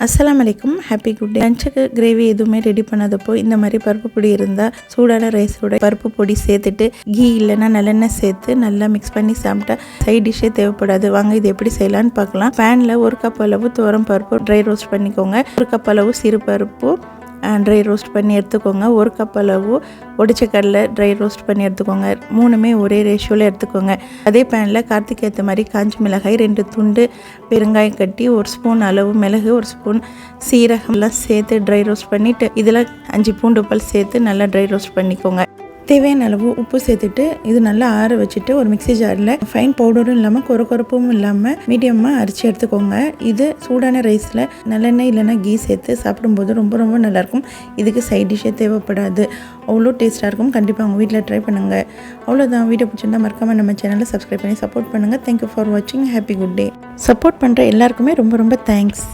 அஸ்ஸலாமு அலைக்கும், happy good day. லஞ்சுக்கு கிரேவி எதுவுமே ரெடி பண்ணாதப்போ இந்த மாதிரி பருப்பு பொடி இருந்தால் சூடான ரைஸோட பருப்பு பொடி சேர்த்துட்டு கீ இல்லைன்னா நல்லெண்ணெய் சேர்த்து நல்லா மிக்ஸ் பண்ணி சாப்பிட்டா சைட் டிஷ்ஷே தேவைப்படாது. வாங்க இது எப்படி செய்யலான்னு பார்க்கலாம். பேனில் 1 கப் அளவு துவரம் பருப்பு ட்ரை ரோஸ்ட் பண்ணிக்கோங்க. 1 கப் அளவு சிறு பருப்பு ட்ரை ரோஸ்ட் பண்ணி எடுத்துக்கோங்க. 1 கப் அளவு ஒடிச்ச கடலை ட்ரை ரோஸ்ட் பண்ணி எடுத்துக்கோங்க. 3மே ஒரே ரேஷியோவில் எடுத்துக்கோங்க. அதே பேனில் காரத்துக்கு ஏற்ற மாதிரி காஞ்ச மிளகாய், 2 துண்டு பெருங்காயம் கட்டி, 1 ஸ்பூன் அளவு மிளகு, 1 ஸ்பூன் சீரகம்லாம் சேர்த்து ட்ரை ரோஸ்ட் பண்ணிவிட்டு இதில் 5 பூண்டு பல் சேர்த்து நல்லா ட்ரை ரோஸ்ட் பண்ணிக்கோங்க. தேவையான அளவு உப்பு சேர்த்துட்டு இது நல்லா ஆற வச்சுட்டு ஒரு மிக்ஸி ஜாரில் ஃபைன் பவுடரும் இல்லாமல் கொரப்பும் இல்லாமல் மீடியமாக அரைச்சி எடுத்துக்கோங்க. இது சூடான ரைஸில் நல்லெண்ணெய் இல்லைன்னா கீ சேர்த்து சாப்பிடும்போது ரொம்ப ரொம்ப நல்லாயிருக்கும். இதுக்கு சைட் டிஷ்ஷே தேவைப்படாது, அவ்வளோ டேஸ்ட்டாக இருக்கும். கண்டிப்பாக உங்கள் வீட்டில் ட்ரை பண்ணுங்கள். அவ்வளோதான். வீடியோ பிடிச்சிருந்தா மறக்காமல் நம்ம சேனலை சப்ஸ்கிரைப் பண்ணி சப்போர்ட் பண்ணுங்கள். தேங்க்யூ ஃபார் வாட்சிங். Happy good day. சப்போர்ட் பண்ணுற எல்லாருக்குமே ரொம்ப ரொம்ப தேங்க்ஸ்.